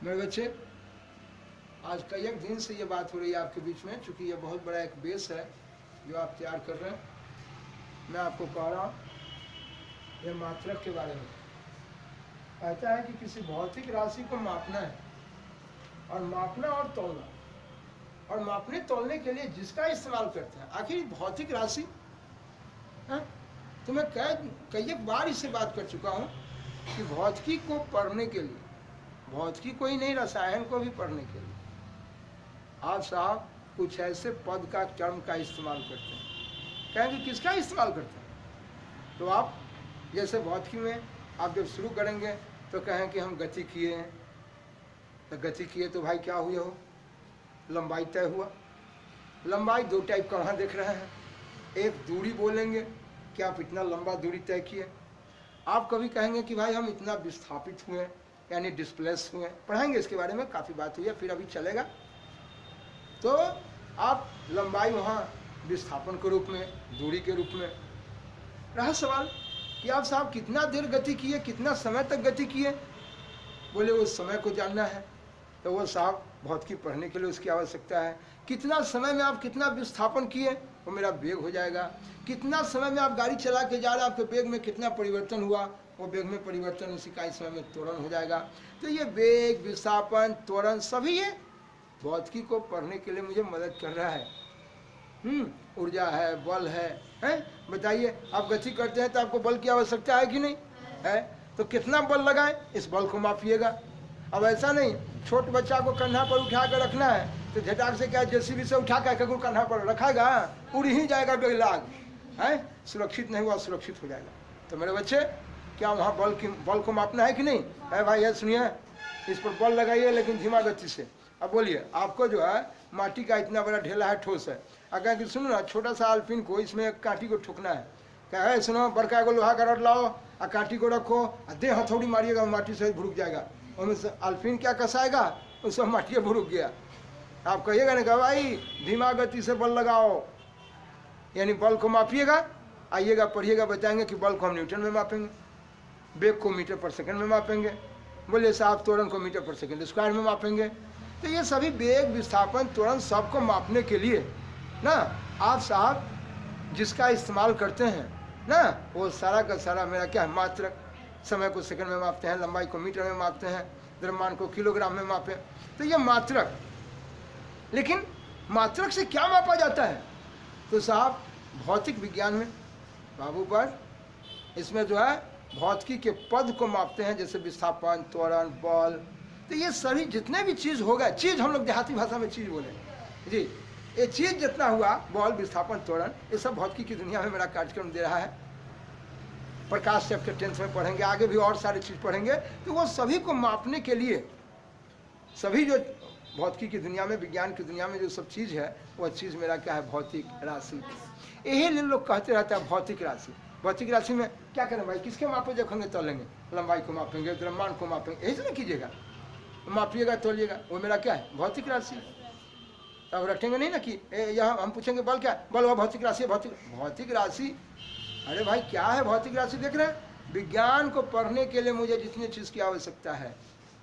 मेरे बच्चे, आज कई एक दिन से ये बात हो रही है आपके बीच में, चूँकि ये बहुत बड़ा एक बेस है जो आप तैयार कर रहे हैं। मैं आपको कह रहा हूँ ये मात्रक के बारे में। कहता है कि किसी भौतिक राशि को मापना है, और मापना और तोलना, और मापने तोलने के लिए जिसका इस्तेमाल करते हैं। आखिर भौतिक राशि है? तो मैं कई एक बार इससे बात कर चुका हूँ कि भौतिकी को पढ़ने के लिए, भौतिकी को ही नहीं रसायन को भी पढ़ने के लिए आप साहब कुछ ऐसे पद का टर्म का इस्तेमाल करते हैं। कहेंगे किसका इस्तेमाल करते हैं? तो आप जैसे भौतिकी में आप जब शुरू करेंगे तो कहें कि हम गति किए हैं, तो गति किए तो भाई क्या हुआ हो, लंबाई तय हुआ। लंबाई दो टाइप का वहाँ देख रहे हैं। एक दूरी बोलेंगे कि आप इतना लंबा दूरी तय किए। आप कभी कहेंगे कि भाई हम इतना विस्थापित हुए, यानी डिस्प्लेस हुए। पढ़ाएंगे इसके बारे में, काफ़ी बात हुई है, फिर अभी चलेगा। तो आप लंबाई वहाँ विस्थापन के रूप में, दूरी के रूप में। रहा सवाल कि आप साहब कितना देर गति किए, कितना समय तक गति किए। बोले उस समय को जानना है, तो वो साहब भौतिकी पढ़ने के लिए उसकी आवश्यकता है। कितना समय में आप कितना विस्थापन किए, वो मेरा वेग हो जाएगा। कितना समय में आप गाड़ी चला के जा रहे हैं, आपके वेग में कितना परिवर्तन हुआ, वो वेग में परिवर्तन उसी का समय में त्वरण हो जाएगा। तो ये वेग, विस्थापन, त्वरण सभी ये भौतिकी को पढ़ने के लिए मुझे मदद कर रहा है। ऊर्जा है, बल है? बताइए, आप गति करते हैं तो आपको बल की आवश्यकता है कि नहीं है? तो कितना बल लगाएं, इस बल को मापिएगा। अब ऐसा नहीं छोट बच्चा को कंधा पर उठा कर रखना है तो झटाक से क्या जेसीबी से उठा कर कंधा पर रखाएगा, उड़ ही जाएगा बेलाग है, सुरक्षित नहीं हुआ, सुरक्षित हो जाएगा। तो मेरे बच्चे, क्या वहाँ बल को मापना है कि नहीं है? भाई है, सुनिए, इस पर बल लगाइए लेकिन धीमा गति से। अब बोलिए, आपको जो है माटी का इतना बड़ा ढेला है, ठोस है, अगर कि सुनो ना, छोटा सा अल्फिन को इसमें कांटी को ठोकना है, क्या है, सुनो, बड़का को लोहा का रड लाओ और कांटी को रखो और दे हथौड़ी मारिएगा, माटी से भुरुक जाएगा। उसमें से अल्फिन क्या कसाएगा, उसमें माटी भुरुक गया। आप कहिएगा ना कि भाई धीमा गति से बल लगाओ, यानी बल को मापिएगा, आइएगा पढ़िएगा, बताएंगे कि बल को हम न्यूटन में मापेंगे, वेग को मीटर पर सेकंड में मापेंगे, बोले साहब त्वरण को मीटर पर सेकंड स्क्वायर में मापेंगे। तो ये सभी वेग, विस्थापन, त्वरण सबको मापने के लिए ना आप साहब जिसका इस्तेमाल करते हैं ना, वो सारा का सारा मेरा क्या है, मात्रक। समय को सेकंड में मापते हैं, लंबाई को मीटर में मापते हैं, द्रव्यमान को किलोग्राम में मापे। तो ये मात्रक। लेकिन मात्रक से क्या मापा जाता है? तो साहब भौतिक विज्ञान में बाबू पर इसमें जो है भौतिकी के पद को मापते हैं, जैसे विस्थापन, त्वरण, बल। तो ये सभी जितने भी चीज़ होगा, चीज़ हम लोग देहाती भाषा में चीज़ बोले जी, ये चीज़ जितना हुआ, बल, विस्थापन, त्वरण, ये सब भौतिकी की दुनिया में मेरा कार्यक्रम दे रहा है। प्रकाश चैप्टर 10 में पढ़ेंगे, आगे भी और सारी चीज़ पढ़ेंगे। तो वो सभी को मापने के लिए, सभी जो भौतिकी की दुनिया में, विज्ञान की दुनिया में जो सब चीज़ है, वह चीज़ मेरा क्या है, भौतिक राशि। यही लोग कहते रहते हैं भौतिक राशि। भौतिक राशि में क्या करें भाई, किसके मापे देखोगे तोलेंगे, लंबाई को मापेंगे, द्रव्यमान को मापेंगे, यही से ना कीजिएगा, मापिएगा, तोलिएगा, वो मेरा क्या है, भौतिक राशि। अब रटेंगे नहीं ना कि यहाँ हम पूछेंगे बल क्या है, बल वह भौतिक राशि है। भौतिक राशि, अरे भाई क्या है भौतिक राशि, देख रहे हैं? विज्ञान को पढ़ने के लिए मुझे जितनी चीज़ की आवश्यकता है,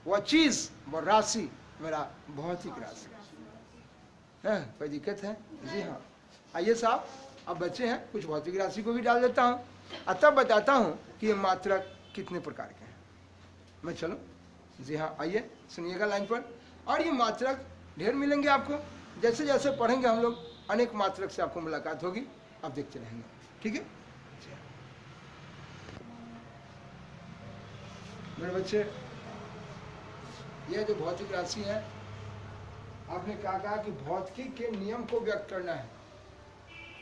वह चीज़, वह राशि मेरा भौतिक राशि है। कोई दिक्कत है? जी हाँ। आइए साहब, अब बच्चे हैं, कुछ भौतिक राशि को भी डाल देता हूँ और तब बताता हूँ कि ये मात्रक कितने प्रकार के हैं। मैं चलो, जी हाँ, आइए सुनिएगा लाइन पर। और ये मात्रक ढेर मिलेंगे आपको, जैसे जैसे पढ़ेंगे हम लोग, अनेक मात्रक से आपको मुलाकात होगी, आप देखते रहेंगे, ठीक है मेरे बच्चे। ये जो भौतिक राशि है, आपने कहा कि भौतिकी के नियम को व्यक्त करना है।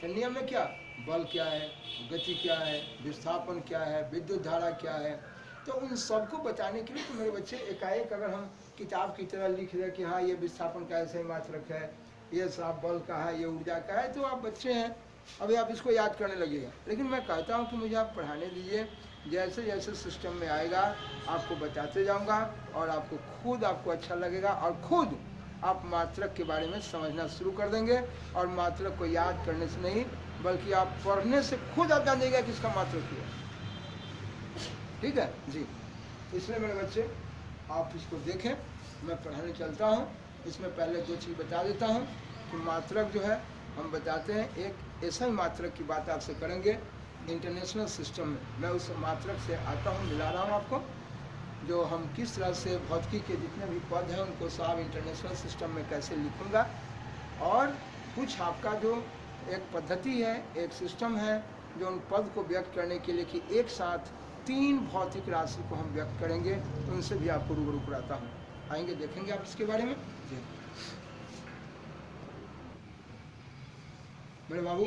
तो नियम में क्या, बल क्या है, गति क्या है, विस्थापन क्या है, विद्युत धारा क्या है, तो उन सबको बताने के लिए तो मेरे बच्चे एकाएक अगर हम किताब की तरह लिख रहे कि हाँ ये विस्थापन का ऐसे मात्रक है, ये साफ बल का है, ये ऊर्जा का है, तो आप बच्चे हैं, अभी आप इसको याद करने लगेगा। लेकिन मैं कहता हूँ कि मुझे आप पढ़ाने दीजिए, जैसे जैसे सिस्टम में आएगा आपको बताते जाऊँगा और आपको खुद आपको अच्छा लगेगा और खुद आप मात्रक के बारे में समझना शुरू कर देंगे। और मात्रक को याद करने से नहीं, बल्कि आप पढ़ने से खुद आप जान देगा कि इसका मात्रक क्या है, ठीक है जी। इसलिए मेरे बच्चे आप इसको देखें मैं पढ़ाने चलता हूँ। इसमें पहले दो चीज़ बता देता हूँ कि मात्रक जो है हम बताते हैं, एक ऐसा ही मात्रक की बात आपसे करेंगे इंटरनेशनल सिस्टम में। मैं उस मात्रक से आता हूँ, मिला रहा हूँ आपको, जो हम किस तरह से भौतिकी के जितने भी पद हैं उनको सब इंटरनेशनल सिस्टम में कैसे लिखूँगा, और कुछ आपका जो एक पद्धति है, एक सिस्टम है जो उन पद को व्यक्त करने के लिए कि एक साथ 3 भौतिक राशि को हम व्यक्त करेंगे, उनसे भी आपको रूबरू कराता हूँ। आएंगे, देखेंगे आप इसके बारे में जी। मेरे बाबू,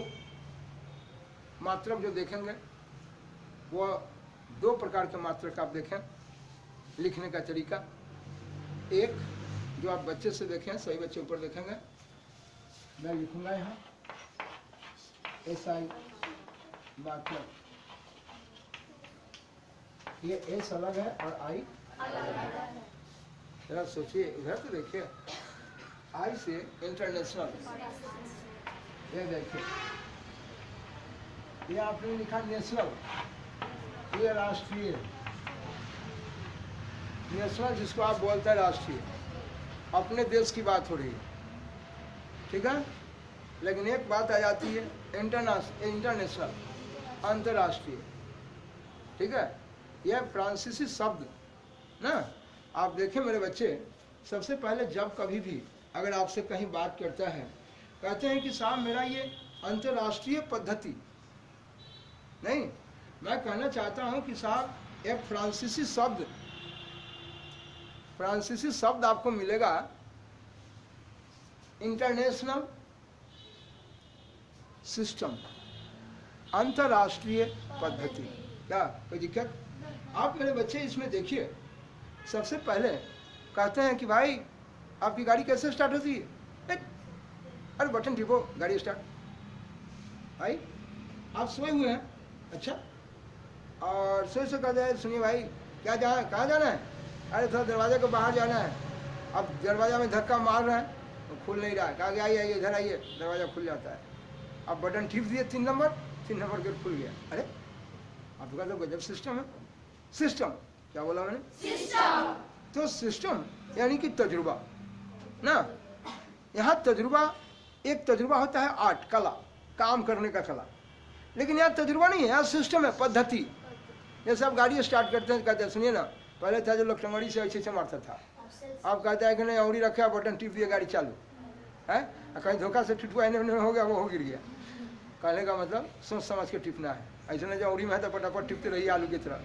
मात्रक जो देखेंगे वो 2 प्रकार के मात्रक आप देखें लिखने का तरीका। एक जो आप बच्चे से देखें, सही बच्चे ऊपर देखेंगे, मैं लिखूंगा यहाँ SI मात्रक, ये S अलग है और I अलग है। जरा सोचिए, इधर तो देखिए, I से इंटरनेशनल, ये देखिए, ये आपने लिखा नेशनल, ये राष्ट्रीय, नेशनल जिसको आप बोलते हैं राष्ट्रीय, अपने देश की बात हो रही है, ठीक है। लेकिन एक बात आ जाती है इंटरनेशनल, अंतर्राष्ट्रीय, ठीक है। यह फ्रांसीसी शब्द ना, आप देखें मेरे बच्चे, सबसे पहले जब कभी भी अगर आपसे कहीं बात करता है, कहते हैं कि साहब मेरा ये अंतर्राष्ट्रीय पद्धति नहीं, मैं कहना चाहता हूं कि साहब एक फ्रांसीसी शब्द आपको मिलेगा, इंटरनेशनल सिस्टम, अंतर्राष्ट्रीय पद्धति। क्या कोई दिक्कत? आप मेरे बच्चे इसमें देखिए, सबसे पहले कहते हैं कि भाई आपकी गाड़ी कैसे स्टार्ट होती है? अरे बटन टिपो, गाड़ी स्टार्ट। भाई आप सोए हुए हैं, अच्छा, और सोए से कहते हैं सुनिए भाई क्या जाना है, कहाँ जाना है? अरे थोड़ा दरवाजे के बाहर जाना है। अब दरवाजा में धक्का मार रहे हैं तो खुल नहीं रहा है, कहा कि आइए इधर आइए, दरवाजा खुल जाता है। अब बटन टिप दिए 3 नंबर गेट खुल गया। अरे आपका तो गजब सिस्टम है। सिस्टम क्या बोला मैंने? सिस्टम। तो सिस्टम यानी कि तजुर्बा ना। यहाँ तजुर्बा, एक तजुर्बा होता है आर्ट, कला, काम करने का कला, लेकिन यहाँ तजुर्बा नहीं है, यहाँ सिस्टम है, पद्धति। जैसे आप गाड़ी स्टार्ट करते हैं, कहते हैं सुनिए ना, पहले था जो लोग टंगड़ी से ऐसे मारता था, आप कहते हैं कि नहीं औरी रखे, बटन टिप दिए गाड़ी चालू है। कहीं धोखा से टिटुआ हो गया, वो हो गिर गया। कहने का मतलब सोच समझ के टिपना है, ऐसे नहीं जो औरी में है तो फटाफट टिपते रहिए आलू की तरह।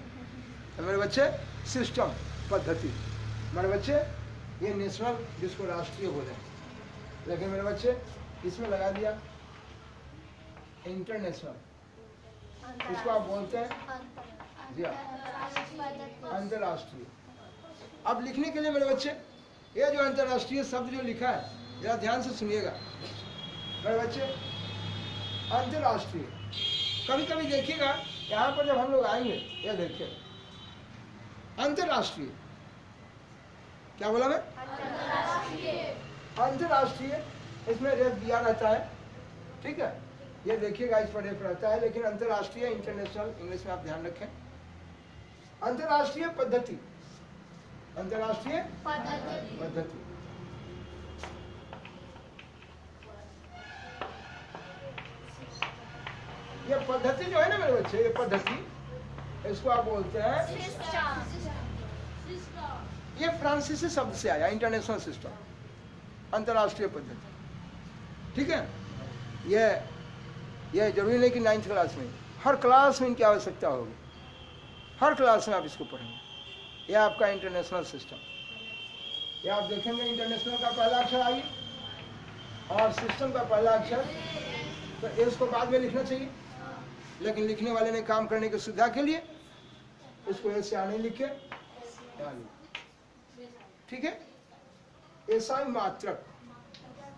तो मेरे बच्चे सिस्टम, पद्धति। मेरे बच्चे ये नेशनल जिसको राष्ट्रीय बोले, लेकिन मेरे बच्चे इसमें लगा दिया इंटरनेशनल, इसको आप बोलते हैं जी हाँ अंतर्राष्ट्रीय। अब लिखने के लिए मेरे बच्चे ये जो अंतर्राष्ट्रीय शब्द जो लिखा है जरा ध्यान से सुनिएगा मेरे बच्चे। अंतर्राष्ट्रीय कभी कभी देखिएगा, यहाँ पर जब हम लोग आएंगे, ये देखिए अंतर्राष्ट्रीय, क्या बोला मैं? अंतर्राष्ट्रीय, इसमें रेफ दिया रहता है, ठीक है, ये देखिएगा इस पर रेफ रहता है, लेकिन अंतर्राष्ट्रीय इंटरनेशनल इंग्लिश में आप ध्यान रखें। अंतर्राष्ट्रीय पद्धति, अंतर्राष्ट्रीय पद्धति। ये पद्धति जो है ना मेरे बच्चे, ये पद्धति, इसको आप बोलते हैं, ये फ्रांसीसी शब्द से आया, इंटरनेशनल सिस्टम, अंतर्राष्ट्रीय पद्धति, ठीक है। ये जरूरी नहीं कि 9th क्लास में, हर क्लास में इनकी आवश्यकता होगी, हर क्लास में आप इसको पढ़ेंगे। यह आपका इंटरनेशनल सिस्टम, ये आप देखेंगे इंटरनेशनल का पहला अक्षर आई और सिस्टम का पहला अक्षर, तो इसको बाद में लिखना चाहिए, लेकिन लिखने वाले ने काम करने की सुविधा के लिए इसको ऐसे आने लिखे, ठीक है। ऐसा मात्रक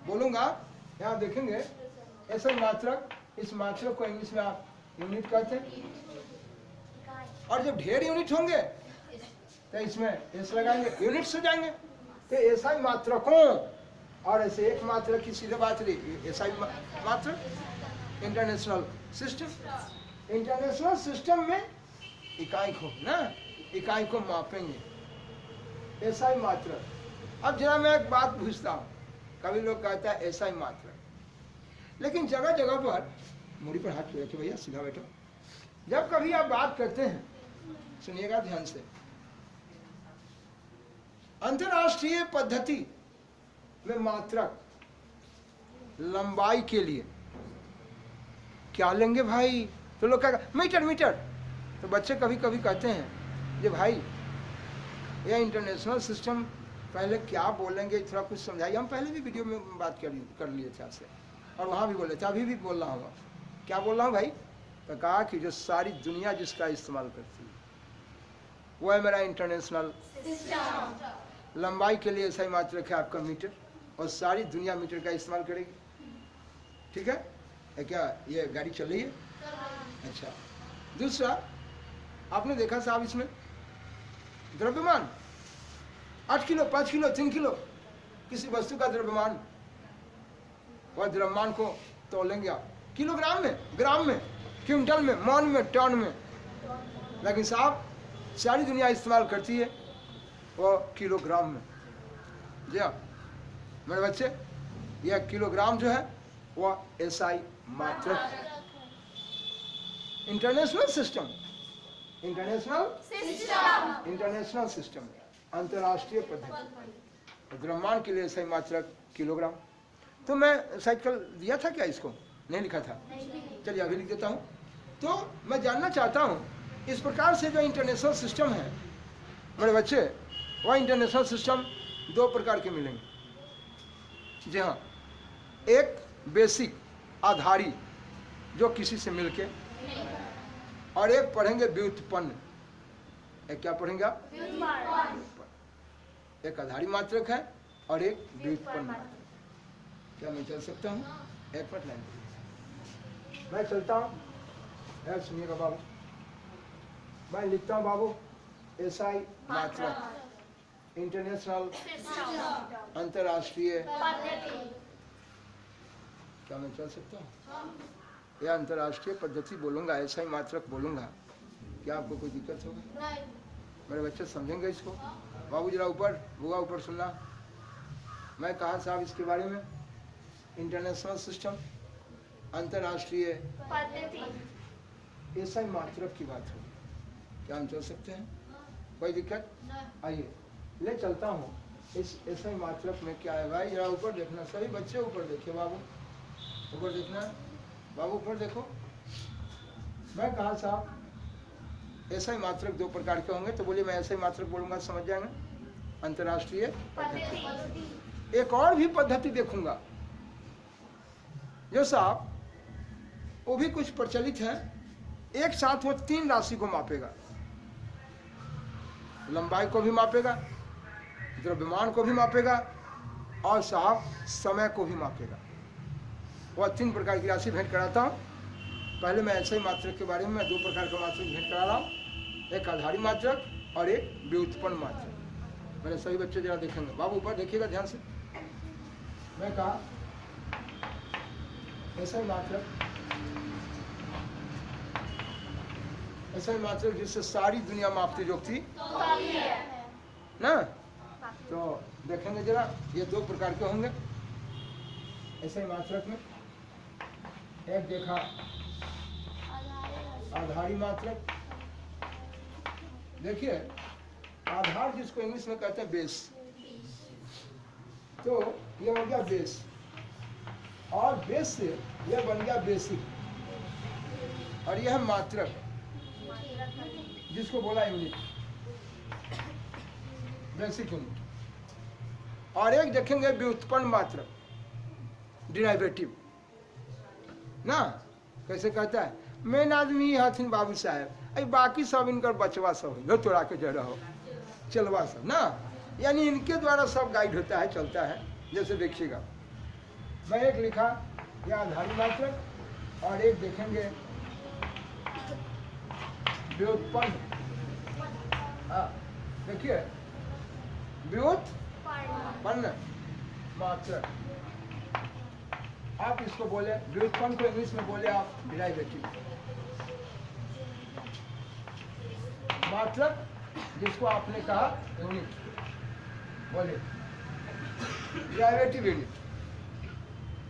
बोलूंगा, यहाँ देखेंगे ऐसा मात्रक, इस मात्रक को इंग्लिश में आप यूनिट कहते हैं, और जब ढेर यूनिट होंगे तो इसमें ऐसे लगाएंगे, यूनिट से जाएंगे। तो ऐसा मात्रकों और ऐसे एक मात्रक की सीधे बात रही, ऐसा मात्रक इंटरनेशनल सिस्टम। इंटरनेशनल सिस्टम में इकाई को ना, इकाई को मापेंगे, ऐसा ही मात्रक अब जरा मैं एक बात पूछता हूँ, कभी लोग कहता है ऐसा ही मात्रक, लेकिन जगह जगह पर मुड़ी पर हाथ रखे भैया सीधा बैठो, जब कभी आप बात करते हैं सुनिएगा ध्यान से, अंतरराष्ट्रीय पद्धति में मात्रक लंबाई के लिए क्या लेंगे भाई, तो लोग कहेगा मीटर मीटर। तो बच्चे कभी कभी कहते हैं ये भाई यह इंटरनेशनल सिस्टम पहले क्या बोलेंगे, थोड़ा कुछ समझाइए। हम पहले भी वीडियो में बात कर लिए थे आपसे, और वहाँ भी बोले थे, अभी भी बोल रहा हूँ। क्या बोल रहा हूँ भाई, तो कहा कि जो सारी दुनिया जिसका इस्तेमाल करती है वो है मेरा इंटरनेशनल सिस्टम। लंबाई के लिए ऐसा ही मात्रक है आपका मीटर, और सारी दुनिया मीटर का इस्तेमाल करेगी। ठीक है क्या, ये गाड़ी चल रही है? अच्छा, दूसरा आपने देखा साहब इसमें द्रव्यमान 8 किलो 5 किलो 3 किलो किसी वस्तु का द्रव्यमान, और द्रव्यमान को तोलेंगे आप किलोग्राम में, ग्राम में, क्विंटल में, मान में, टन में, लेकिन साहब सारी दुनिया इस्तेमाल करती है वो किलोग्राम में। जी हाँ मेरे बच्चे, यह किलोग्राम जो है वह एसआई मात्रक है। इंटरनेशनल सिस्टम, इंटरनेशनल सिस्टम अंतरराष्ट्रीय पद्धति, द्रव्यमान के लिए एसआई मात्रक किलोग्राम। तो मैं साइकिल दिया था क्या, इसको नहीं लिखा था, चलिए अभी लिख देता हूँ। तो मैं जानना चाहता हूँ इस प्रकार से जो इंटरनेशनल सिस्टम है मेरे बच्चे, वह इंटरनेशनल सिस्टम 2 प्रकार के मिलेंगे। जी हाँ, एक बेसिक आधारी जो किसी से मिलके, और एक पढ़ेंगे व्युत्पन्न। एक क्या पढ़ेंगे आप? एक आधारी मात्रक है और एक व्युत्पन्न मात्रक। क्या मैं चल सकता हूँ? एक मिनट लाइन, मैं चलता हूँ। सुनिएगा बाबू, मैं लिखता हूँ बाबू एसआई मात्रक, इंटरनेशनल अंतरराष्ट्रीय। क्या मैं चल सकता हूँ? या अंतरराष्ट्रीय पद्धति बोलूँगा, ऐसा ही मात्रक बोलूँगा, क्या आपको कोई दिक्कत होगा? मेरे बच्चे समझेंगे इसको? बाबू जरा ऊपर, बुआ ऊपर सुनना। मैं कहा साहब इसके बारे में, इंटरनेशनल सिस्टम अंतरराष्ट्रीय पद्धति, ऐसा ही मात्रक की बात होगी। क्या हम चल सकते हैं? कोई दिक्कत? आइए ले चलता हूँ। इस ऐसा ही मात्रक में क्या है भाई, जरा ऊपर देखना, सभी बच्चे ऊपर देखिए बाबू, ऊपर देखना बाबू, ऊपर देखो। मैं कहा साहब ऐसा ही मात्रक 2 प्रकार के होंगे, तो बोलिए मैं ऐसा ही मात्रक बोलूंगा, समझ जाएंगे। अंतरराष्ट्रीय पद्धति, एक और भी पद्धति देखूंगा जो साहब वो भी कुछ प्रचलित है, एक साथ वो 3 राशि को मापेगा, लंबाई को भी मापेगा, द्रव्यमान को भी मापेगा, और साहब समय को भी मापेगा। वह 3 प्रकार की राशि भेंट कराता हूँ। पहले मैं ऐसे ही मात्रक के बारे में मैं 2 प्रकार का मात्रक भेंट करा रहा हूँ, एक आधारी मात्रक और एक व्युत्पन्न मात्रक। मेरे सभी बच्चे जरा देखेंगे, बाबू ऊपर देखिएगा ध्यान से। मैं कहा ऐसा ही मात्रक, ऐसा ही मात्रक जिससे सारी दुनिया मापती जोकती ना, तो देखेंगे जरा, ये 2 प्रकार के होंगे ऐसे ही मात्रक में। एक देखा आधारी मात्रक, देखिए आधार जिसको इंग्लिश में कहते हैं बेस, तो ये हो गया बेस, और बेस से यह बन गया बेसिक, और यह है मात्रक जिसको बोला यूनिट, बेसिक यूनिट। और एक देखेंगे व्युत्पन्न मात्रक, डिराइवेटिव ना, कैसे कहता है, मेन आदमी हथिन बाबू साहब, अरे बाकी सब इनकर बचवा सब है, तोड़ा के जरा हो चलवा सब ना, यानी इनके द्वारा सब गाइड होता है, चलता है। जैसे देखिएगा मैं एक लिखा यह आधारी मात्रक, और एक देखेंगे व्युत्पन्न। देखिए व्युत्पन्न मात्रक, आप इसको बोले व्युत्पन्न को इंग्लिश में बोले आप डिराइवेटिव मात्रक, जिसको आपने कहा यूनिट बोले। Derivative unit.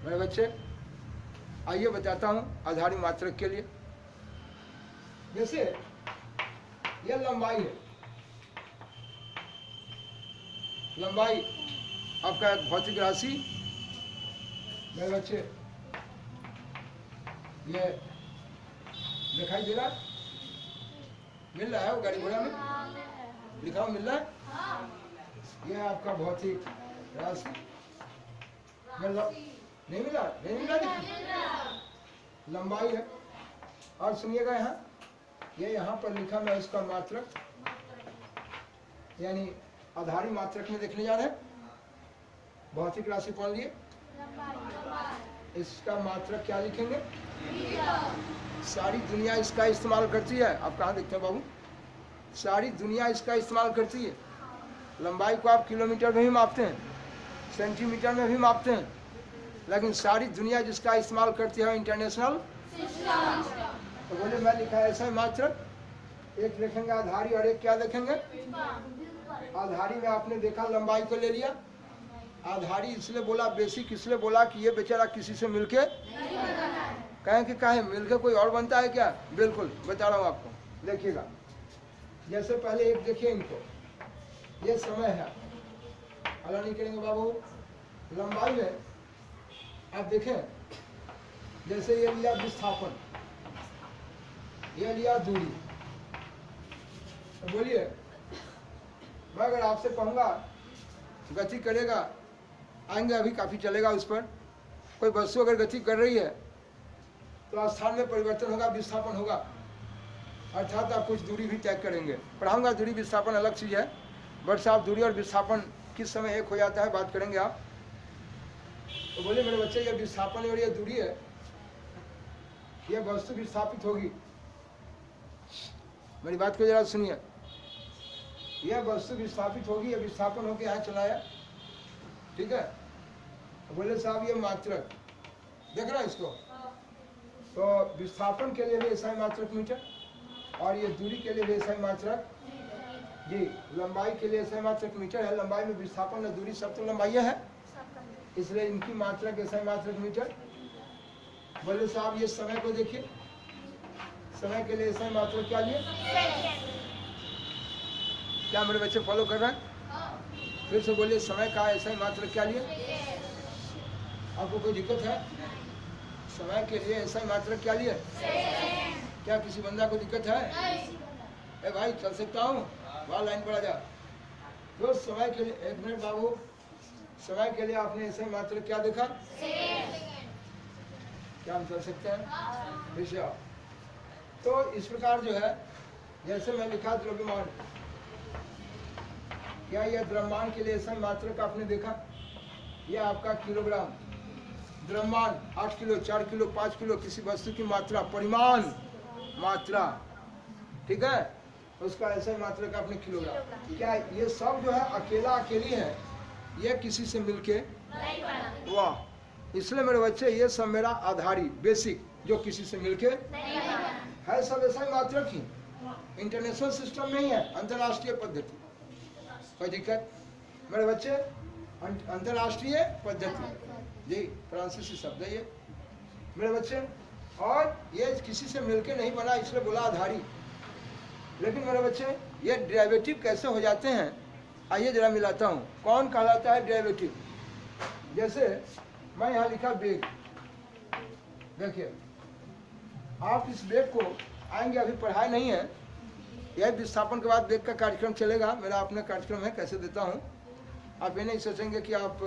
मेरे बच्चे आइए बताता हूँ आधारी मात्रक के लिए। जैसे यह लंबाई है, लंबाई आपका एक भौतिक राशि। मेरे बच्चे ये दिखाई दे रहा, मिल रहा है वो गाड़ी घोड़ा में लिखा हुआ मिल रहा है। यह आपका भौतिक राशि नहीं मिला, नहीं मिला, लंबाई है। और सुनिएगा यहाँ पर लिखा मैं इसका मात्रक, यानी आधारी मात्रक में देखने जा रहे हैं। भौतिक राशि पढ़ लिए, इसका मात्रक क्या लिखेंगे? सारी दुनिया इसका इस्तेमाल करती है। आप कहाँ देखते हैं बाबू? सारी दुनिया इसका इस्तेमाल करती है। लंबाई को आप किलोमीटर में भी मापते हैं, सेंटीमीटर में भी मापते हैं, लेकिन सारी दुनिया जिसका इस्तेमाल करती है इंटरनेशनल। तो बोले मैं लिखा है ऐसा मात्रक, एक लिखेंगे आधारी और एक क्या देखेंगे? आधारी में आपने देखा लंबाई को ले लिया। आधारी इसलिए बोला, बेसिक इसलिए बोला कि ये बेचारा किसी से मिलके कहें कि कहें मिलके कोई और बनता है क्या? बिल्कुल बता रहा हूँ आपको। देखिएगा, जैसे पहले एक देखिए इनको, ये समय है, अलग नहीं करेंगे बाबू। लंबाई में आप देखें, जैसे ये लिया विस्थापन, ये लिया दूरी। तो बोलिए, मैं अगर आपसे कहूँगा गति करेगा, आएंगे अभी काफ़ी चलेगा उस पर। कोई वस्तु अगर गति कर रही है तो स्थान में परिवर्तन होगा, विस्थापन होगा, अर्थात आप कुछ दूरी भी तय करेंगे। पढ़ाऊंगा दूरी विस्थापन अलग चीज़ है, बट साहब दूरी और विस्थापन किस समय एक हो जाता है बात करेंगे आप। तो बोले मेरे बच्चे ये विस्थापन और ये दूरी है, ये वस्तु विस्थापित होगी। मेरी बात को जरा सुनिए, यह वस्तु विस्थापित होगी, यह विस्थापन होकर यहाँ चलाया, ठीक है। बोले साहब ये मात्रक देख रहा है इसको, तो विस्थापन के लिए भी ऐसा ही मात्रक मीटर, और ये दूरी के लिए भी ऐसा ही मात्रक जी, लंबाई के लिए ऐसा ही मात्रक मीटर है। लंबाई में विस्थापन और दूरी सब तो लंबाई है, इसलिए इनकी मात्रक ऐसा ही मात्रक मीटर। बोले साहब ये समय को देखिए, समय के लिए ऐसा ही मात्रक क्या लिए? क्या मेरे बच्चे फॉलो कर रहे हैं? फिर से बोलिए, समय का ऐसा ही मात्रक क्या लिए? आपको कोई दिक्कत है? समय के लिए ऐसा ही मात्रक क्या लिए? क्या किसी बंदा को दिक्कत है? ए भाई चल सकता हूँ, वहाँ लाइन पर आ जा। तो समय के लिए, एक मिनट बाबू, समय के लिए आपने ऐसा ही मात्रक क्या देखा? क्या हम चल सकते हैं? विषय। तो इस प्रकार जो है, जैसे मैं लिखा द्रव्यमान, क्या यह द्रव्यमान के लिए ऐसा ही मात्रक आपने देखा? यह आपका किलोग्राम द्रव्यमान, 8 किलो, 4 किलो, 5 किलो, किसी वस्तु की मात्रा, परिमाण, मात्रा, ठीक है, उसका ऐसा ही मात्रक आपने किलोग्राम। क्या ये सब जो है अकेला अकेली है, ये किसी से मिलके वाह। इसलिए मेरे बच्चे ये सब मेरा आधारी बेसिक जो किसी से मिलके है, सब ऐसा ही मात्रक ही, इंटरनेशनल सिस्टम नहीं है, अंतर्राष्ट्रीय पद्धति। कोई दिक्कत? मेरे बच्चे अंतर्राष्ट्रीय पद्धति जी, फ्रांसीसी शब्द है ये मेरे बच्चे, और ये किसी से मिलके नहीं बना, इसलिए बोला आधारी। लेकिन मेरे बच्चे ये डेरिवेटिव कैसे हो जाते हैं, आइए जरा मिलाता हूँ। कौन कहलाता है डेरिवेटिव? जैसे मैं यहाँ लिखा वेग, देखिए आप इस वेग को आएंगे, अभी पढ़ाई नहीं है, यह विस्थापन के बाद वेग का कार्यक्रम चलेगा, मेरा अपना कार्यक्रम है, कैसे देता हूँ। आप ये नहीं सोचेंगे कि आप,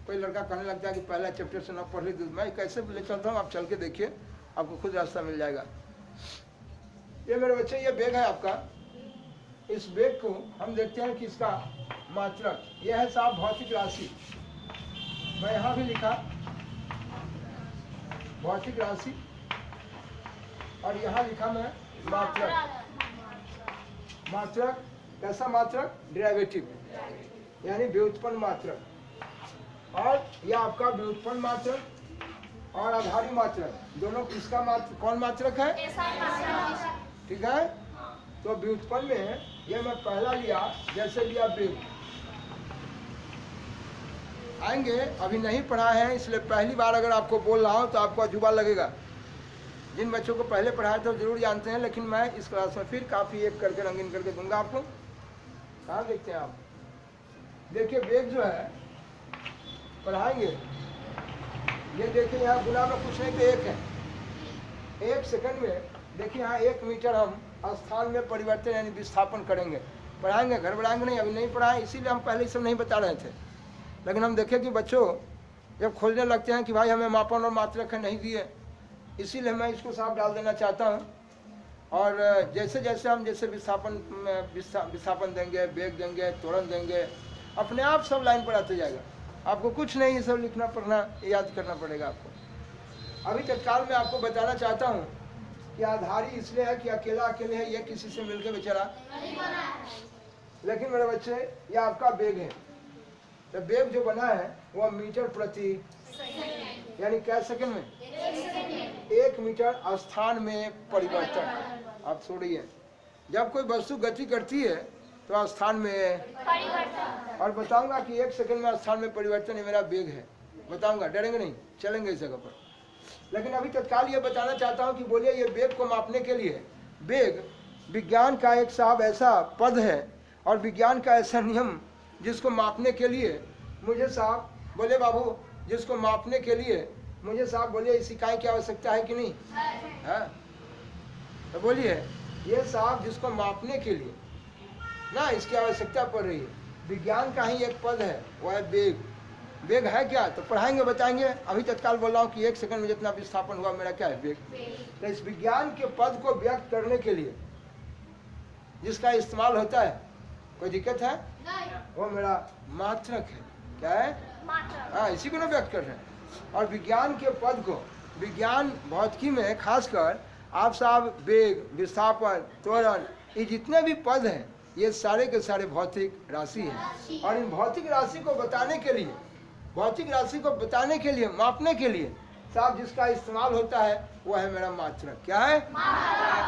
कोई लड़का कहने लगता है कि पहला चैप्टर से ना पढ़ ली, मैं कैसे ले चलता हूँ, आप चल के देखिए, आपको खुद रास्ता मिल जाएगा। ये मेरे बच्चे ये वेग है आपका, इस वेग को हम देखते हैं कि इसका मात्रक यह है साहब भौतिक राशि। मैं यहाँ भी लिखा भौतिक राशि, और यहाँ लिखा मैं मात्रक। मात्रक कैसा मात्रक? डेरिवेटिव, यानी व्युत्पन्न मात्रक। और यह आपका व्युत्पन्न मात्रक और आधारी मात्रक दोनों किसका मात्रक? कौन मात्रक है? ठीक है। तो व्युत्पन्न में यह मैं पहला लिया, जैसे लिया वेग, आएंगे, अभी नहीं पढ़ाए हैं इसलिए पहली बार अगर आपको बोल रहा हूँ तो आपको अजूबा लगेगा। जिन बच्चों को पहले पढ़ाया तो जरूर जानते हैं, लेकिन मैं इस क्लास में फिर काफ़ी एक करके रंगीन करके दूंगा आपको। कहाँ देखते हैं आप? देखिए वेग जो है पढ़ाएंगे, ये देखिए यहाँ गुना में कुछ नहीं तो एक है, 1 सेकंड में देखिए यहाँ 1 मीटर हम स्थान में परिवर्तन यानी विस्थापन करेंगे। पढ़ाएंगे, घर बढ़ाएंगे नहीं, अभी नहीं पढ़ाएं, इसीलिए हम पहले सब नहीं बता रहे थे। लेकिन हम देखें कि बच्चों जब खोजने लगते हैं कि भाई हमें मापन और मात्रक है नहीं दिए, इसीलिए मैं इसको साफ डाल देना चाहता हूँ। और जैसे जैसे हम जैसे विस्थापन देंगे, वेग देंगे, त्वरण देंगे, अपने आप सब लाइन पर आते जाएगा। आपको कुछ नहीं ये सब लिखना पढ़ना याद करना पड़ेगा आपको। अभी तत्काल मैं आपको बताना चाहता हूँ कि आधारी इसलिए है कि अकेला अकेले है, ये किसी से मिलकर बेचारा नहीं बना है। लेकिन मेरे बच्चे ये आपका वेग है, तो वेग जो बना है वह मीटर प्रति यानी क्या सेकंड में 1 मीटर स्थान में परिवर्तन। आप छोड़िए, जब कोई वस्तु गति करती है तो स्थान में परिवर्तन, और बताऊंगा कि 1 सेकंड में स्थान में परिवर्तन ये मेरा वेग है, बताऊंगा, डरेंगे नहीं, चलेंगे इस जगह पर। लेकिन अभी तत्काल ये बताना चाहता हूँ कि बोलिए ये वेग को मापने के लिए, वेग विज्ञान का एक साहब ऐसा पद है और विज्ञान का ऐसा नियम जिसको मापने के लिए मुझे साहब बोले बाबू, जिसको मापने के लिए मुझे साहब बोलिए इस इकाई की आवश्यकता है कि नहीं है? तो बोलिए ये साहब जिसको मापने के लिए ना इसकी आवश्यकता पड़ रही है, विज्ञान का ही एक पद है, वह है वेग। वेग है क्या? तो पढ़ाएंगे बताएंगे। अभी तत्काल बोल रहा हूँ कि 1 सेकंड में जितना विस्थापन हुआ मेरा क्या है? वेग। तो इस विज्ञान के पद को व्यक्त करने के लिए जिसका इस्तेमाल होता है, कोई दिक्कत है? वो मेरा मात्रक है। क्या है? हाँ, इसी को ना व्यक्त कर रहे हैं। और विज्ञान के पद को, विज्ञान भौतिकी में खासकर आप साहब वेग, विस्थापन, त्वरण, ये जितने भी पद हैं ये सारे के सारे भौतिक राशि हैं। और इन भौतिक राशि को बताने के लिए, भौतिक राशि को बताने के लिए, मापने के लिए साहब जिसका इस्तेमाल होता है वह है मेरा मात्रक। क्या है?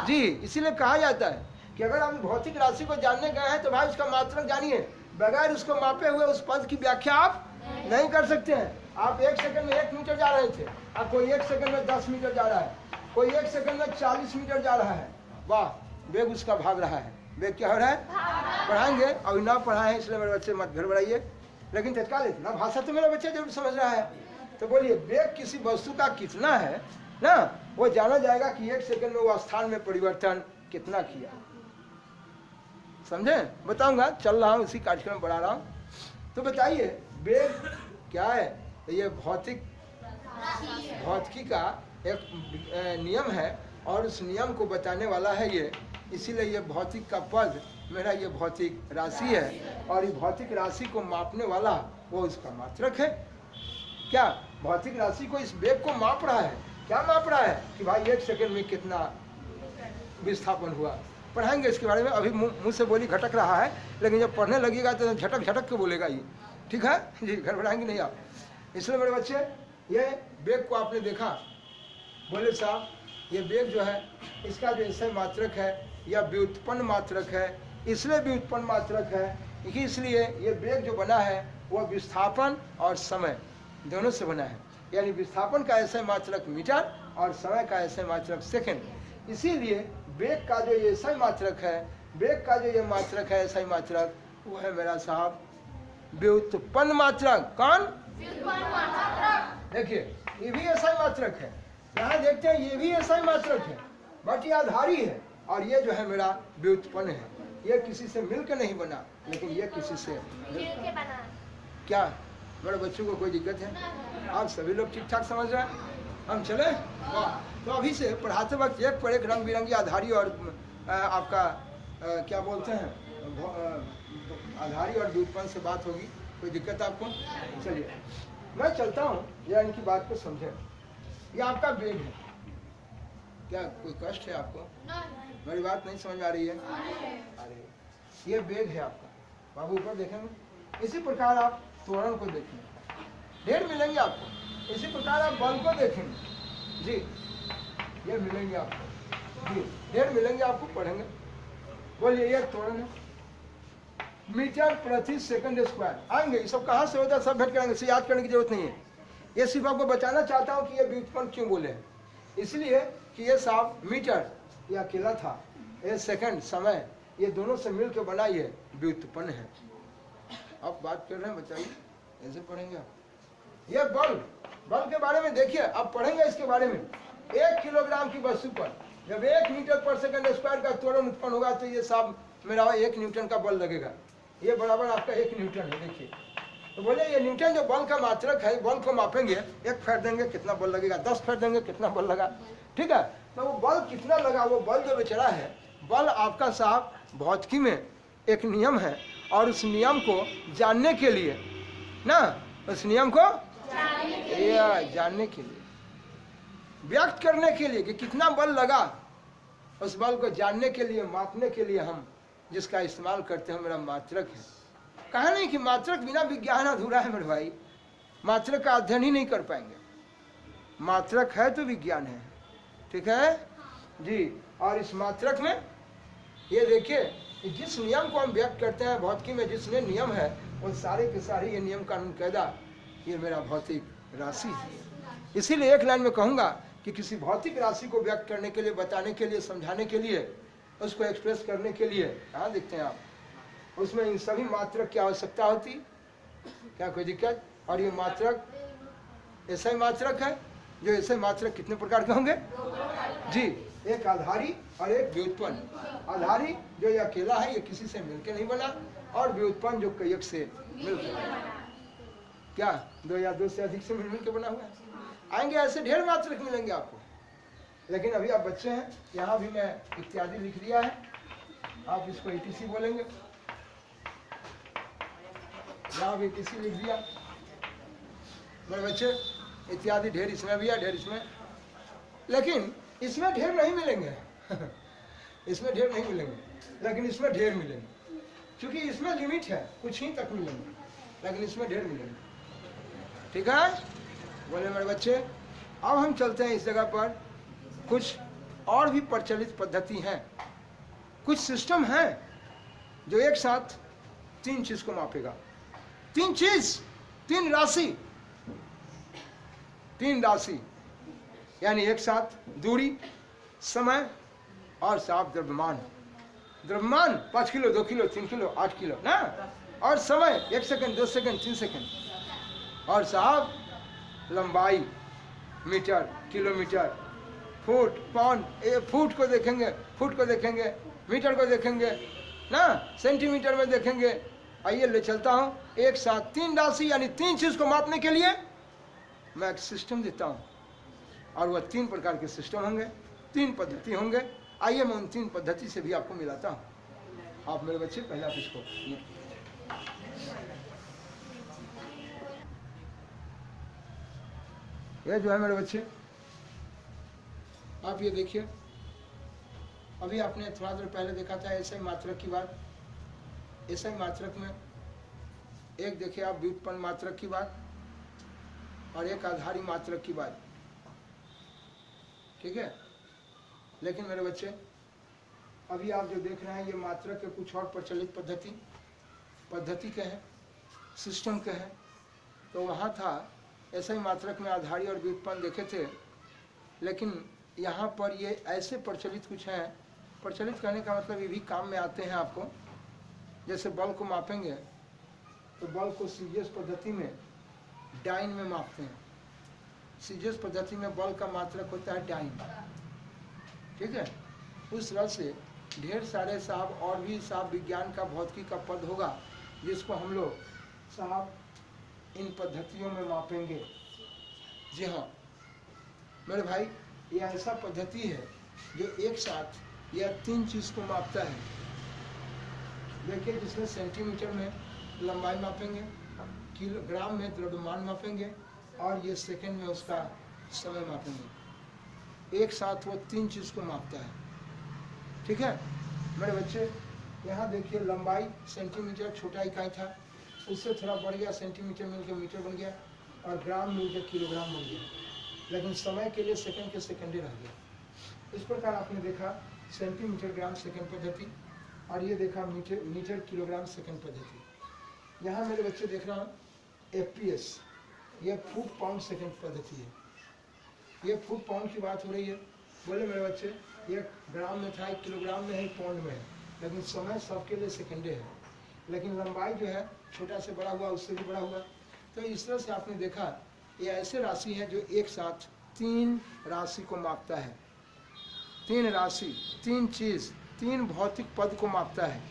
जी, इसीलिए कहा जाता है कि अगर हम भौतिक राशि को जानने गए हैं तो भाई उसका मात्रक जानिए, बगैर उसको मापे हुए उस पद की व्याख्या आप नहीं कर सकते हैं। आप 1 सेकंड में 1 मीटर जा रहे थे, अब कोई 1 सेकंड में 10 मीटर जा रहा है, कोई 1 सेकंड में 40 मीटर जा रहा है, वाह, वेग उसका भाग रहा है। वेग क्या हो रहा है? पढ़ाएंगे, अभी ना पढ़ाए हैं इसलिए मेरे बच्चे मत गड़बड़ाइए, लेकिन तत्काल इतना भाषा तो मेरा बच्चा जरूर समझ रहा है। तो बोलिए वेग किसी वस्तु का कितना है ना, वो जाना जाएगा कि 1 सेकंड में वो स्थान में परिवर्तन कितना किया। समझे? बताऊंगा, चल रहा हूँ इसी कार्यक्रम बढ़ा रहा हूँ। तो बताइए वेग क्या है? तो ये भौतिकी का एक नियम है और उस नियम को बताने वाला है ये, इसीलिए ये भौतिक का पद मेरा ये भौतिक राशि है। और ये भौतिक राशि को मापने वाला वो इसका मात्रक है। क्या भौतिक राशि को, इस वेग को माप रहा है? क्या माप रहा है? कि भाई 1 सेकंड में कितना विस्थापन हुआ। पढ़ाएंगे इसके बारे में, अभी मुंह से बोली घटक रहा है, लेकिन जब पढ़ने लगेगा तो झटक झटक के बोलेगा ये। ठीक है जी, घर बढ़ाएंगे नहीं आप। इसलिए मेरे बच्चे ये वेग को आपने देखा, बोले साहब ये वेग जो है इसका जो ऐसा मात्रक है या व्युत्पन्न मात्रक है, इसलिए व्युत्पन्न मात्रक है कि इसलिए ये वेग जो बना है वह विस्थापन और समय दोनों से बना है। यानी विस्थापन का ऐसा मात्रक मीटर और समय का ऐसा मात्रक सेकंड। इसीलिए वेग का जो ये ऐसा मात्रक है, वेग का जो ये मात्रक है ऐसा मात्रक, वो है मेरा साहब व्युत्पन्न मात्रक। कौन? देखिए ये भी ऐसा मात्रक है, यहाँ देखते हैं ये भी ऐसा ही मात्रक है, बट ये आधारी है और ये जो है मेरा व्युत्पन्न है। ये किसी से मिलकर नहीं बना, लेकिन ये किसी से मिलकर बना। क्या मेरे बच्चों को कोई दिक्कत है? आप सभी लोग ठीक ठाक समझ रहे हैं? हम चले? वाह। तो अभी से पढ़ाते वक्त एक पर एक रंग बिरंगी आधारी और आपका क्या बोलते हैं आधारी और व्युत्पन्न से बात होगी। कोई दिक्कत आपको? चलिए मैं चलता हूँ, या इनकी बात को समझे। ये आपका वेग है। क्या कोई कष्ट है आपको? मेरी बात नहीं समझ आ रही है? अरे ये वेग है आपका। बाबू ऊपर देखेंगे, इसी प्रकार आप त्वरण को देखेंगे, ढेर मिलेंगे आपको। इसी प्रकार आप बल को देखेंगे जी, ये मिलेंगे आपको जी, ढेर मिलेंगे आपको। पढ़ेंगे, बोलिए ये त्वरण है, मीटर प्रति सेकंड स्क्वायर आएंगे। ये सब कहाँ से होता है, सब भेंट करेंगे, इसे याद करने की जरूरत नहीं है। ये सिर्फ आपको बताना चाहता हूँ कि ये व्युत्पन्न क्यों बोले हैं, इसलिए कि ये साहब मीटर ये अकेला था, ये सेकंड समय, ये दोनों से मिलकर बना ये व्युत्पन्न है। अब बात कर रहे हैं, बताइए ऐसे पढ़ेंगे आप। ये बल के बारे में देखिए, अब पढ़ेंगे इसके बारे में। 1 किलोग्राम की वस्तु पर जब 1 मीटर पर सेकंड स्क्वायर का त्वरण उत्पन्न होगा तो ये साहब मेरा 1 न्यूटन का बल लगेगा। ये बराबर आपका 1 न्यूटन है। देखिए तो बोले ये न्यूटन जो बल का मात्रक है, बल को मापेंगे, 1 फेर देंगे कितना बल लगेगा, 10 फेर देंगे कितना बल लगा, ठीक है। तो वो बल कितना लगा, वो बल जो बेचारा है, बल आपका साहब भौतिकी में एक नियम है, और उस नियम को जानने के लिए ना, उस नियम को जानने के लिए, व्यक्त करने के लिए कि कितना बल लगा, उस बल को जानने के लिए, मापने के लिए हम जिसका इस्तेमाल करते हैं मेरा मात्रक है। कहा नहीं कि मात्रक बिना विज्ञान अधूरा है मेरे भाई, मात्रक का अध्ययन ही नहीं कर पाएंगे। मात्रक है तो विज्ञान है, ठीक है जी। और इस मात्रक में ये देखिए जिस नियम को हम व्यक्त करते हैं भौतिकी में, जिसने नियम है वो सारे के सारे ये नियम कानून कायदा ये मेरा भौतिक राशि है। इसीलिए एक लाइन में कहूँगा कि किसी भौतिक राशि को व्यक्त करने के लिए, बताने के लिए, समझाने के लिए, उसको एक्सप्रेस करने के लिए, कहाँ देखते हैं आप, उसमें इन सभी मात्रक की आवश्यकता होती, क्या कोई दिक्कत। और ये मात्रक ऐसा ही मात्रक है जो ऐसे मात्रक कितने प्रकार के होंगे जी, एक आधारी और एक व्युत्पन्न। आधारी जो ये अकेला है, ये किसी से मिलकर नहीं बना, और व्युत्पन्न जो कईक से मिलकर बना, क्या 2 या 2 से अधिक से मिलकर बना हुआ है। आएंगे ऐसे ढेर मात्रक मिलेंगे आपको, लेकिन अभी आप बच्चे हैं। यहाँ भी मैं इत्यादि लिख दिया है, आप इसको ETC बोलेंगे, यहाँ भी ETC लिख दिया मेरे बच्चे। इत्यादि ढेर इसमें भी है, ढेर इसमें, लेकिन इसमें ढेर नहीं मिलेंगे इसमें ढेर नहीं मिलेंगे, लेकिन इसमें ढेर मिलेंगे, क्योंकि इसमें लिमिट है, कुछ ही तक मिलेंगे, लेकिन इसमें ढेर मिलेंगे, ठीक है बोले मेरे बच्चे। अब हम चलते हैं इस जगह पर। कुछ और भी प्रचलित पद्धति हैं, कुछ सिस्टम है जो एक साथ 3 चीज को मापेगा। 3 चीज, 3 राशि, 3 राशि, यानी एक साथ दूरी, समय और साहब द्रव्यमान। द्रव्यमान 5 किलो, 2 किलो, 3 किलो, 8 किलो ना, और समय 1 सेकंड, 2 सेकंड, 3 सेकंड, और साहब लंबाई, metre, kilometre, foot, pound, foot को देखेंगे, फुट को देखेंगे, मीटर को देखेंगे ना, सेंटीमीटर में देखेंगे। आइए ले चलता हूँ एक साथ 3 राशि, यानी 3 चीज को मापने के लिए मैं एक सिस्टम देता हूँ, और वह 3 प्रकार के सिस्टम होंगे, 3 पद्धति होंगे। आइए मैं उन 3 पद्धति से भी आपको मिलाता हूँ। आप मेरे बच्चे पहले आप इसको, ये जो है मेरे बच्चे, आप ये देखिए, अभी आपने थोड़ा देर पहले देखा था ऐसे ही मात्रक की बात। ऐसे ही मात्रक में एक देखिए आप व्युत्पन्न मात्रक की बात, और एक आधारी मात्रक की बात, ठीक है। लेकिन मेरे बच्चे अभी आप जो देख रहे हैं ये मात्रक के कुछ और प्रचलित पद्धति के हैं, सिस्टम के हैं। तो वहाँ था ऐसे ही मात्रक में आधारी और व्युत्पन्न देखे थे, लेकिन यहाँ पर ये ऐसे प्रचलित कुछ हैं। प्रचलित करने का मतलब ये भी काम में आते हैं आपको। जैसे बल को मापेंगे तो बल को सीजीएस पद्धति में डाइन में मापते हैं। सीजीएस पद्धति में बल का मात्रक होता है डाइन, ठीक है। उस तरह से ढेर सारे साहब और भी साहब विज्ञान का, भौतिकी का पद होगा जिसको हम लोग साहब इन पद्धतियों में मापेंगे। जी हाँ मेरे भाई, ये ऐसा पद्धति है जो एक साथ यह 3 चीज को मापता है। देखिए जिसमें सेंटीमीटर में लंबाई मापेंगे, किलोग्राम में द्रव्यमान मापेंगे, और ये सेकंड में उसका समय मापेंगे। एक साथ वो 3 चीज को मापता है, ठीक है मेरे बच्चे। यहाँ देखिए लंबाई सेंटीमीटर छोटा इकाई था, उससे थोड़ा बढ़ गया, सेंटीमीटर मिलकर मीटर बन गया, और ग्राम मिलकर किलोग्राम बन गया, लेकिन समय के लिए सेकंड के सेकंड ही रह गया। इस प्रकार आपने देखा सेंटीमीटर ग्राम सेकंड पद्धति, और ये देखा मीटर किलोग्राम सेकंड पद्धति। यहाँ मेरे बच्चे देख रहा हूँ FPS, ये फुट पाउंड सेकंड पद्धति है। ये फुट पाउंड की बात हो रही है। बोले मेरे बच्चे ये ग्राम में था, 1 किलोग्राम में है, पाउंड में है, लेकिन समय सबके लिए सेकंडे है, लेकिन लंबाई जो है छोटा से बड़ा हुआ, उससे भी बड़ा हुआ। तो इस तरह से आपने देखा ये ऐसे राशि है जो एक साथ 3 राशि को मापता है। 3 राशि, 3 चीज़, 3 भौतिक पद को मापता है।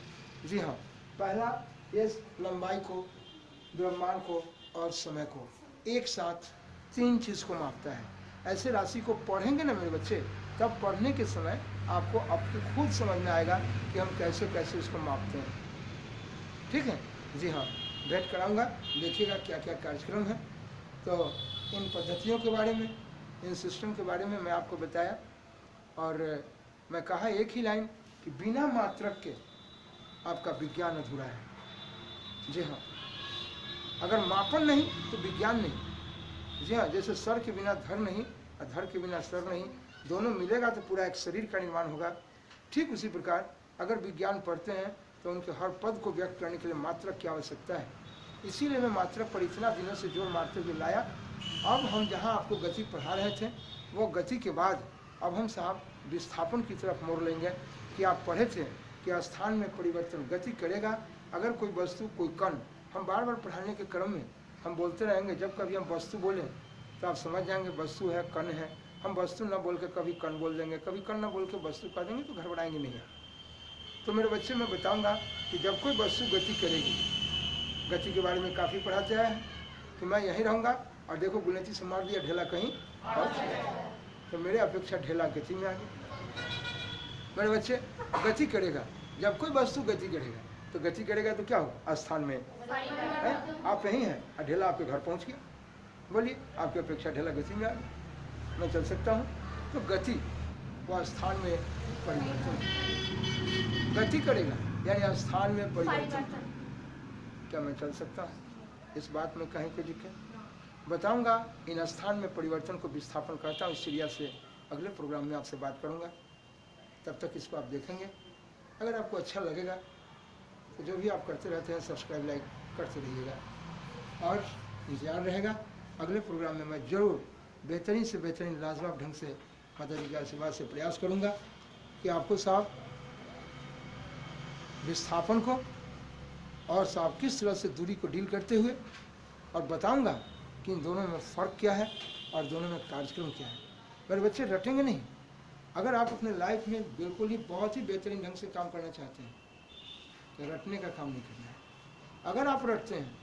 जी हाँ, पहला ये लंबाई को, द्रव्यमान को और समय को एक साथ 3 चीज़ को मापता है। ऐसे राशि को पढ़ेंगे ना मेरे बच्चे, तब पढ़ने के समय आपको आपको खुद समझ में आएगा कि हम कैसे कैसे इसको मापते हैं। ठीक है, जी हाँ, भेंट कराऊंगा, देखिएगा क्या क्या कार्यक्रम है। तो इन पद्धतियों के बारे में, इन सिस्टम के बारे में मैं आपको बताया, और मैं कहा एक ही लाइन कि बिना मात्रक के आपका विज्ञान अधूरा है। जी हाँ, अगर मापन नहीं तो विज्ञान नहीं। जी हाँ, जैसे सर के बिना धड़ नहीं और धड़ के बिना सर नहीं, दोनों मिलेगा तो पूरा एक शरीर का निर्माण होगा। ठीक उसी प्रकार अगर विज्ञान पढ़ते हैं तो उनके हर पद को व्यक्त करने के लिए मात्रक की आवश्यकता है। इसीलिए मैं मात्रक पर इतना दिनों से जोर मारते हुए लाया। अब हम जहाँ आपको गति पढ़ा रहे थे, वो गति के बाद अब हम साहब विस्थापन की तरफ मोड़ लेंगे कि आप पढ़े थे कि स्थान में परिवर्तन गति करेगा। अगर कोई वस्तु, कोई कण, हम बार बार पढ़ाने के क्रम में हम बोलते रहेंगे। जब कभी हम वस्तु बोलें तो आप समझ जाएंगे वस्तु है, कण है। हम वस्तु न बोल के कभी कण बोल देंगे, कभी कण न बोल के वस्तु कह देंगे, तो गड़बड़ाएंगे नहीं। तो मेरे बच्चे मैं बताऊंगा कि जब कोई वस्तु गति करेगी, गति के बारे में काफ़ी पढ़ाते हैं, तो मैं यहीं रहूँगा। और देखो गुलेती से मार दिया ढेला कहीं और, तो मेरे अपेक्षा ढेला गति में आ गई। मेरे बच्चे गति करेगा, जब कोई वस्तु गति करेगा तो गति करेगा तो क्या होगा, स्थान में है, आप यहीं हैं और ढेला आपके घर पहुँच गया। बोलिए, आपकी अपेक्षा ढेला गति में आ गया, मैं चल सकता हूँ। तो गति वह स्थान में परिवर्तन, गति करेगा यानी स्थान में परिवर्तन। क्या मैं चल सकता हूँ? इस बात में कहीं पे लिखे बताऊंगा। इन स्थान में परिवर्तन को विस्थापन करता हूँ। इस सीरियल से अगले प्रोग्राम में आपसे बात करूंगा। तब तक इसको आप देखेंगे। अगर आपको अच्छा लगेगा तो जो भी आप करते रहते हैं सब्सक्राइब, लाइक करते रहिएगा, और इंतजार रहेगा। अगले प्रोग्राम में मैं जरूर बेहतरीन से बेहतरीन लाजवाब ढंग से माता जी के आशीर्वाद से प्रयास करूंगा कि आपको साहब विस्थापन को और साहब किस तरह से दूरी को डील करते हुए, और बताऊंगा कि इन दोनों में फ़र्क क्या है और दोनों में कार्यक्रम क्या है। मेरे बच्चे रटेंगे नहीं। अगर आप अपने लाइफ में बिल्कुल ही बहुत ही बेहतरीन ढंग से काम करना चाहते हैं तो रटने का काम नहीं करना है। अगर आप रटते हैं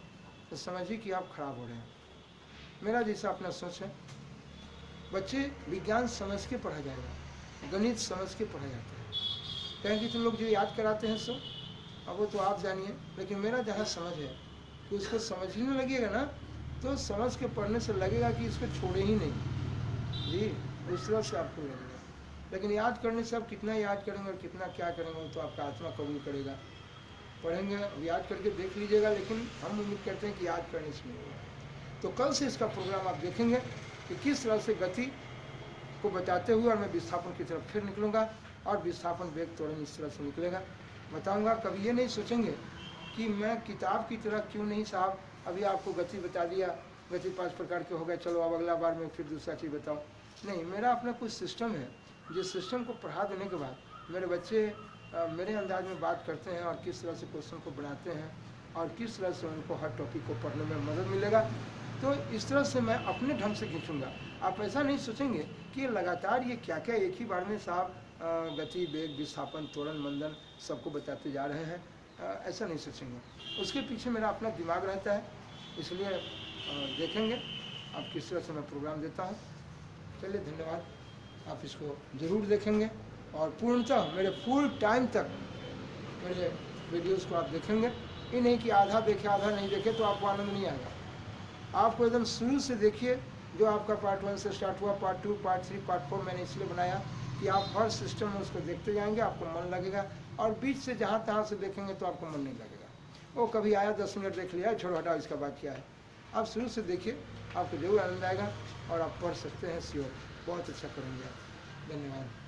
तो समझिए कि आप खराब हो रहे हैं। मेरा जैसा अपना सोच है, बच्चे विज्ञान समझ के पढ़ा जाएगा, गणित समझ के पढ़ा जाता है। कहेंगे तुम लोग जो याद कराते हैं सो, अब वो तो आप जानिए, लेकिन मेरा जहाँ समझ है कि उसको समझने लगेगा ना, तो समझ के पढ़ने से लगेगा कि इसको छोड़े ही नहीं। जी, उस तरह से आपको लगेगा। लेकिन याद करने से आप कितना याद करेंगे और कितना क्या करेंगे तो आपका आत्मा कबूल करेगा। पढ़ेंगे, याद करके देख लीजिएगा, लेकिन हम उम्मीद करते हैं कि याद करने से नहीं होगा। तो कल से इसका प्रोग्राम आप देखेंगे कि किस तरह से गति को बताते हुए और मैं विस्थापन की तरफ फिर निकलूँगा, और विस्थापन वेग त्वरण इस तरह से निकलेगा। बताऊँगा। कभी ये नहीं सोचेंगे कि मैं किताब की तरह क्यों नहीं साहब, अभी आपको गति बता दिया, गति 5 प्रकार के हो गए, चलो अब अगला बार मैं फिर दूसरा चीज़ बताऊँ। नहीं, मेरा अपना कुछ सिस्टम है, जिस सिस्टम को पढ़ा देने के बाद मेरे बच्चे मेरे अंदाज में बात करते हैं और किस तरह से क्वेश्चन को बनाते हैं और किस तरह से उनको हर टॉपिक को पढ़ने में मदद मिलेगा। तो इस तरह से मैं अपने ढंग से खींचूँगा। आप ऐसा नहीं सोचेंगे कि लगातार ये क्या क्या एक ही बार में साहब गति, वेग, विस्थापन, त्वरण, मंदन सबको बताते जा रहे हैं, ऐसा नहीं सोचेंगे। उसके पीछे मेरा अपना दिमाग रहता है, इसलिए देखेंगे आप किस तरह से मैं प्रोग्राम देता हूँ। चलिए, धन्यवाद। आप इसको ज़रूर देखेंगे और पूर्णतः मेरे फुल टाइम तक मेरे वीडियोस को आप देखेंगे। ये नहीं कि आधा देखे आधा नहीं देखे तो आपको आनंद नहीं आएगा। आपको एकदम शुरू से देखिए, जो आपका पार्ट 1 से स्टार्ट हुआ, पार्ट 2, पार्ट 3, पार्ट 4 मैंने इसलिए बनाया कि आप हर सिस्टम में उसको देखते जाएंगे, आपको मन लगेगा। और बीच से जहाँ तहाँ से देखेंगे तो आपको मन नहीं लगेगा। वो कभी आया 10 मिनट देख लिया, छोड़ो हटाओ, इसका बात क्या है। आप शुरू से देखिए, आपको जरूर आनंद आएगा और आप पढ़ सकते हैं, श्योर बहुत अच्छा करेंगे आप। धन्यवाद।